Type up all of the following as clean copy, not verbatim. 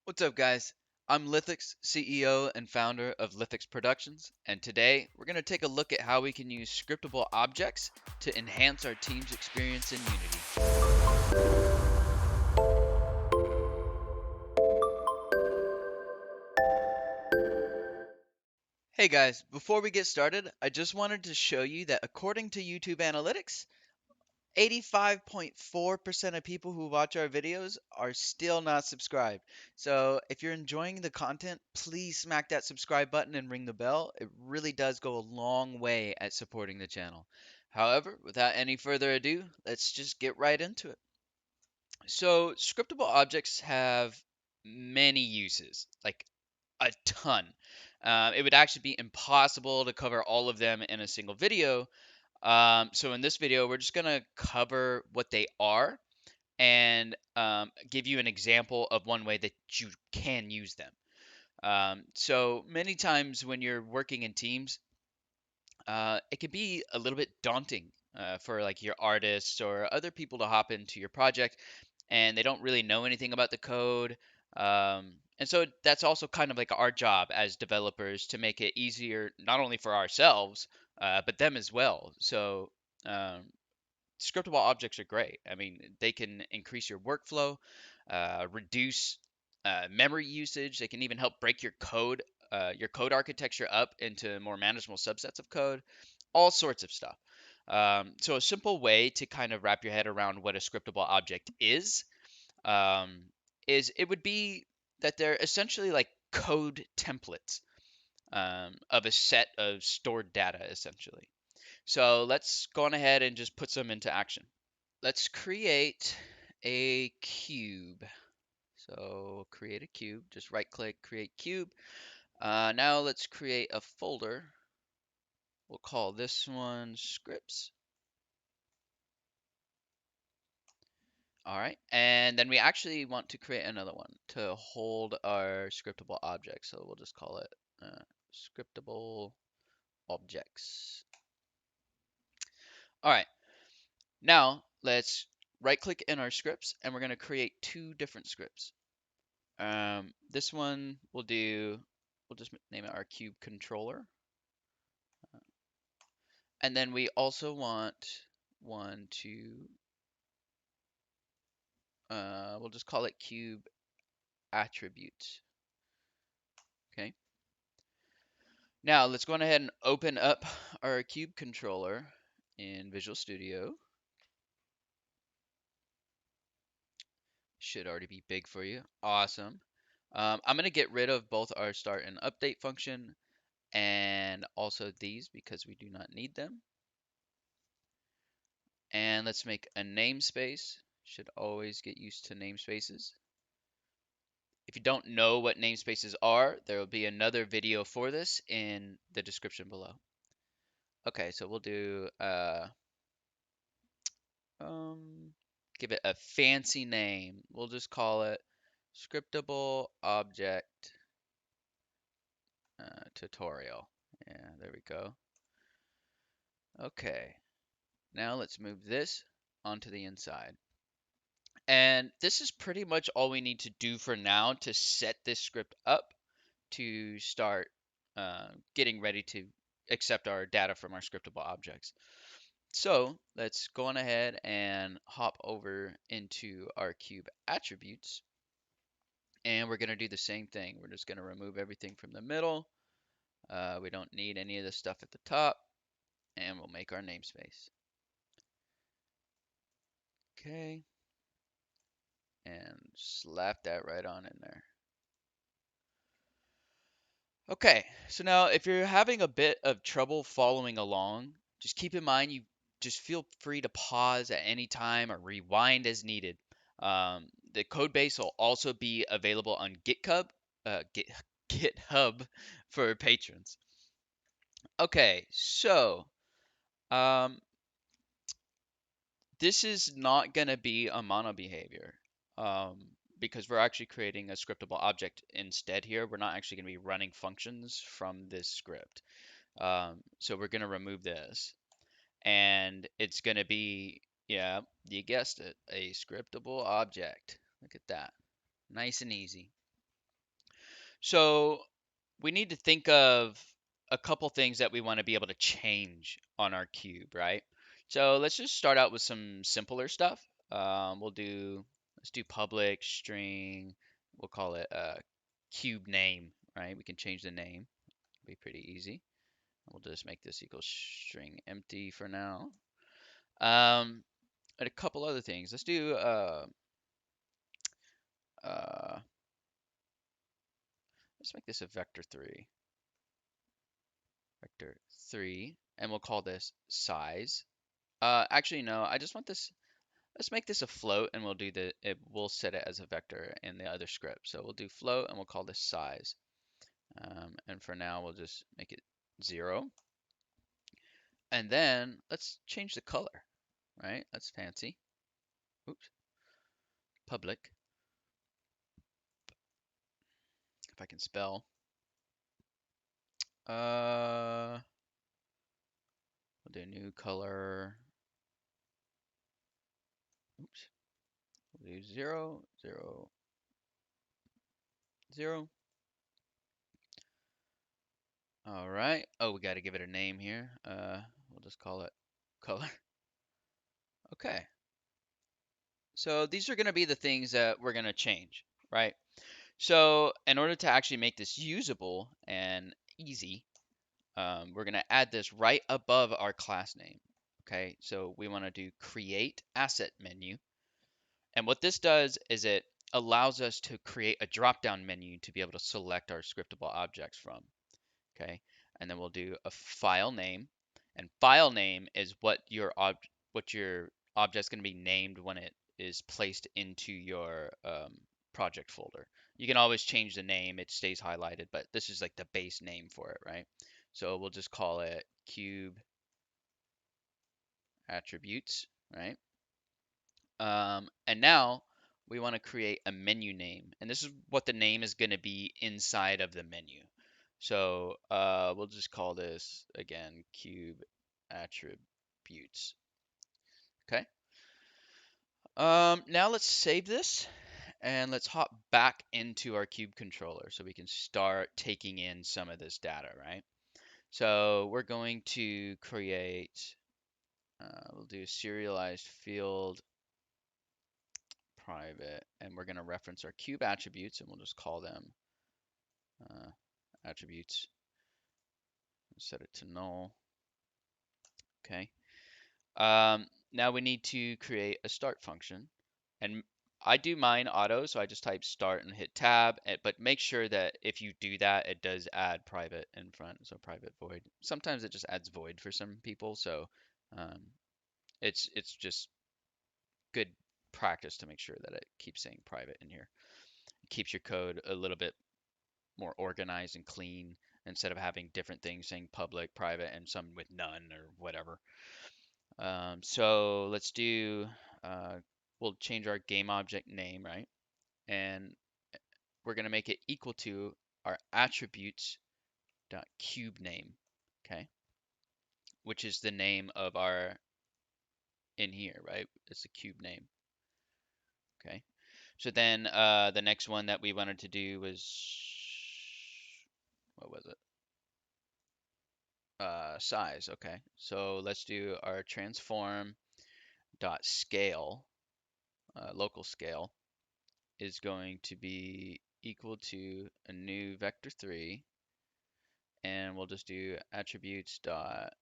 What's up, guys? I'm Lithex, CEO and founder of Lithex Productions, and today we're going to take a look at how we can use scriptable objects to enhance our team's experience in Unity. Hey guys, before we get started, I just wanted to show you that according to YouTube Analytics, 85.4% of people who watch our videos are still not subscribed. So if you're enjoying the content, please smack that subscribe button and ring the bell. It really does go a long way at supporting the channel. However, without any further ado, let's just get right into it. So scriptable objects have many uses, like a ton. It would actually be impossible to cover all of them in a single video, so in this video, we're just going to cover what they are and give you an example of one way that you can use them. So many times when you're working in teams, it can be a little bit daunting for like your artists or other people to hop into your project and they don't really know anything about the code. And so that's also kind of like our job as developers to make it easier, not only for ourselves, but them as well. So um, scriptable objects are great. I mean, they can increase your workflow, reduce memory usage. They can even help break your code architecture up into more manageable subsets of code, all sorts of stuff. So a simple way to kind of wrap your head around what a scriptable object um, is it would be that they're essentially like code templates of a set of stored data, essentially. So let's go on ahead and just put some into action. Let's create a cube. So create a cube, just right click, create cube. Now let's create a folder. We'll call this one scripts. All right, and then we actually want to create another one to hold our scriptable object. So we'll just call it scriptable objects. All right, now let's right click in our scripts and we're going to create two different scripts. This one we'll just name it our cube controller. And then we also want one to, we'll just call it cube attribute. Okay. Now let's go on ahead and open up our cube controller in Visual Studio. Should already be big for you. Awesome. I'm going to get rid of both our start and update function and also these because we do not need them. And let's make a namespace. Should always get used to namespaces. If you don't know what namespaces are, there will be another video for this in the description below. Okay, so we'll do give it a fancy name. We'll just call it Scriptable Object Tutorial. Yeah, there we go. Okay, now let's move this onto the inside. And this is pretty much all we need to do for now to set this script up to start getting ready to accept our data from our scriptable objects. So let's go on ahead and hop over into our cube attributes. And we're going to do the same thing. We're just going to remove everything from the middle. We don't need any of the stuff at the top. And we'll make our namespace. Okay. And slap that right on in there. Okay, so now if you're having a bit of trouble following along, just keep in mind you just feel free to pause at any time or rewind as needed. The code base will also be available on GitHub for patrons. Okay, so um, this is not going to be a mono behavior um, because we're actually creating a scriptable object instead here. We're not actually going to be running functions from this script. So we're going to remove this. And it's going to be, yeah, you guessed it, a scriptable object. Look at that. Nice and easy. So we need to think of a couple things that we want to be able to change on our cube, right? So let's just start out with some simpler stuff. Let's do public string. We'll call it cube name, right? We can change the name. It'll be pretty easy. We'll just make this equal string empty for now. And a couple other things. Let's do uh, let's make this a vector 3, and we'll call this size. Actually, no, I just want this. Let's make this a float, and we'll set it as a vector in the other script. So we'll do float, and we'll call this size. And for now, we'll just make it 0. And then let's change the color, right? That's fancy. Oops. Public. If I can spell. We'll do a new color. Oops. We'll do 0, 0, 0. All right. Oh, we got to give it a name here. We'll just call it color. Okay. So these are going to be the things that we're going to change, right? So in order to actually make this usable and easy, we're going to add this right above our class name. Okay, so we want to do create asset menu. And what this does is it allows us to create a drop-down menu to be able to select our scriptable objects from. Okay, and then we'll do a file name, and file name is what your object's going to be named when it is placed into your project folder. You can always change the name; it stays highlighted, but this is like the base name for it, right? So we'll just call it cube attributes, right? And now we want to create a menu name, and this is what the name is going to be inside of the menu. So we'll just call this again cube attributes. Okay. Now let's save this and let's hop back into our cube controller so we can start taking in some of this data, right? So we're going to create, we'll do serialized field private, and we're going to reference our cube attributes, and we'll just call them attributes. Set it to null. Okay. Now we need to create a start function, and I do mine auto, so I just type start and hit tab, but make sure that if you do that, it does add private in front, so private void. Sometimes it just adds void for some people, so um, it's just good practice to make sure that it keeps saying private in here. It keeps your code a little bit more organized and clean instead of having different things saying public, private, and some with none or whatever. So let's do, we'll change our game object name, right? And we're going to make it equal to our attributes dot cube name, okay? Which is the name of our in here, right? It's the cube name, okay? So then the next one that we wanted to do was, what was it? Size, okay. So let's do our transform dot scale, local scale, is going to be equal to a new vector 3, and we'll just do attributes dot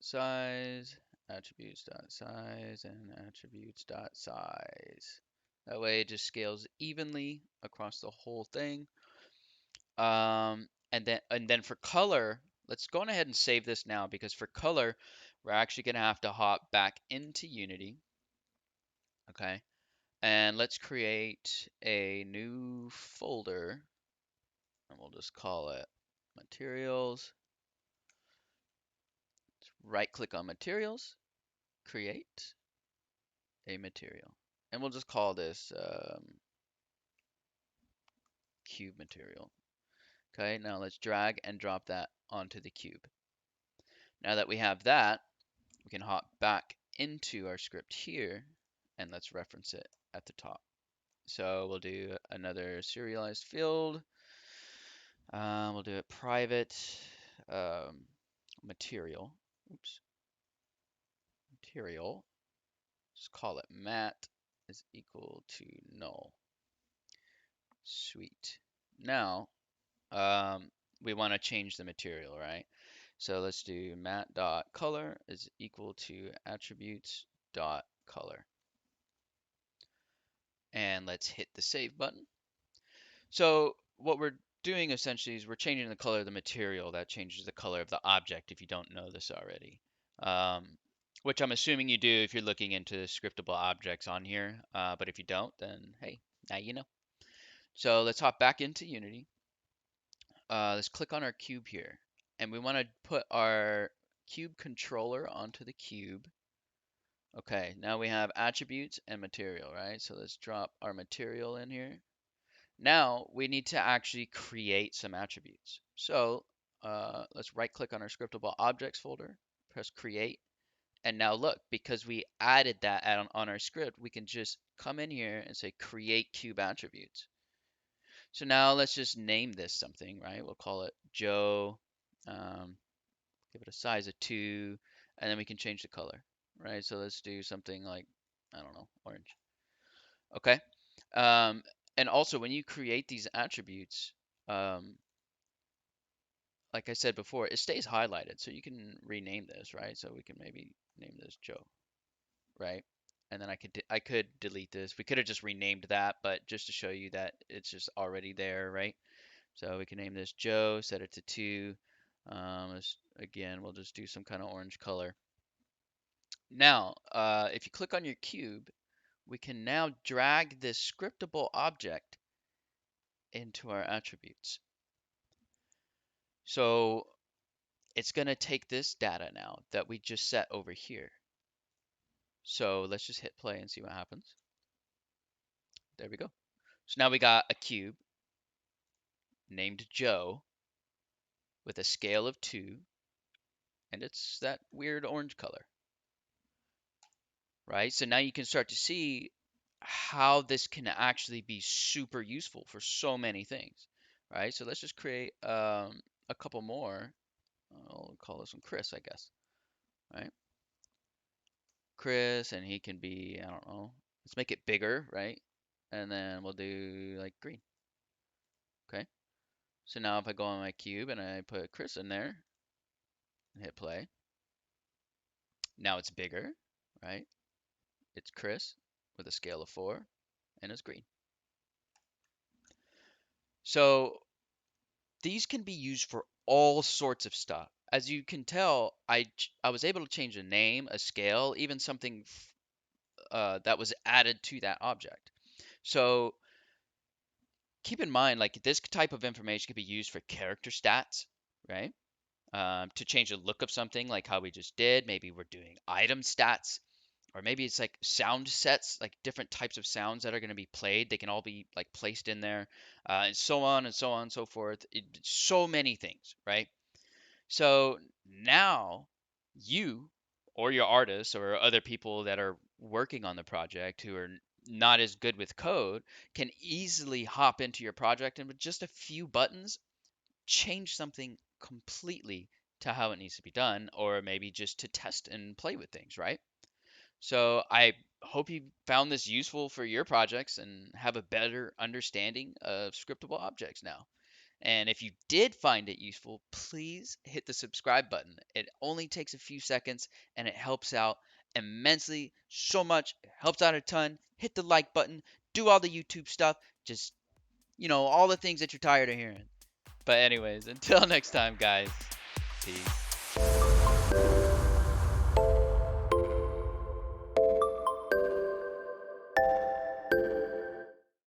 size, attributes dot size, and attributes dot size. That way it just scales evenly across the whole thing. And then for color, let's go on ahead and save this now, because for color, we're actually going to have to hop back into Unity. Okay. And let's create a new folder, and we'll just call it materials. Right click on materials, create a material. And we'll just call this cube material. Okay, now let's drag and drop that onto the cube. Now that we have that, we can hop back into our script here, and let's reference it at the top. So we'll do another serialized field. We'll do it private material. Oops. Material. Just call it mat is equal to null. Sweet. Now, we want to change the material, right? So let's do mat dot color is equal to attributes dot color. And let's hit the save button. So what we're doing essentially is we're changing the color of the material. That changes the color of the object if you don't know this already. Which I'm assuming you do if you're looking into scriptable objects on here. But if you don't, then hey, now you know. So let's hop back into Unity. Let's click on our cube here. And we want to put our cube controller onto the cube. Okay, now we have attributes and material, right? So let's drop our material in here. Now we need to actually create some attributes. So let's right click on our Scriptable Objects folder, press create. And now look, because we added that on our script, we can just come in here and say create cube attributes. So now let's just name this something, right? We'll call it Joe, give it a size of 2, and then we can change the color, right? So let's do something like, I don't know, orange. Okay. Um, and also when you create these attributes, like I said before, it stays highlighted. So you can rename this, right? So we can maybe name this Joe, right? And then I could delete this. We could have just renamed that, but just to show you that it's just already there, right? So we can name this Joe, set it to 2. Again, we'll just do some kind of orange color. Now, if you click on your cube, we can now drag this scriptable object into our attributes. So it's going to take this data now that we just set over here. So let's just hit play and see what happens. There we go. So now we got a cube named Joe with a scale of 2, and it's that weird orange color, right? So now you can start to see how this can actually be super useful for so many things, right? So let's just create a couple more. I'll call this one Chris, I guess, right? Chris, and he can be, I don't know, let's make it bigger, right? And then we'll do like green. Okay. So now if I go on my cube and I put Chris in there and hit play, now it's bigger, right? It's Chris with a scale of 4 and it's green. So these can be used for all sorts of stuff. As you can tell, I was able to change a name, a scale, even something that was added to that object. So keep in mind, like this type of information can be used for character stats, right? To change the look of something, like how we just did. Maybe we're doing item stats, or maybe it's like sound sets, like different types of sounds that are going to be played. They can all be like placed in there, and so on and so on and so forth. So many things, right? So now you or your artists or other people that are working on the project who are not as good with code can easily hop into your project and with just a few buttons change something completely to how it needs to be done, or maybe just to test and play with things, right? So I hope you found this useful for your projects and have a better understanding of scriptable objects now. And if you did find it useful, please hit the subscribe button. It only takes a few seconds and it helps out immensely, so much. It helps out a ton. Hit the like button, do all the YouTube stuff, just, all the things that you're tired of hearing. But anyways, until next time, guys, peace.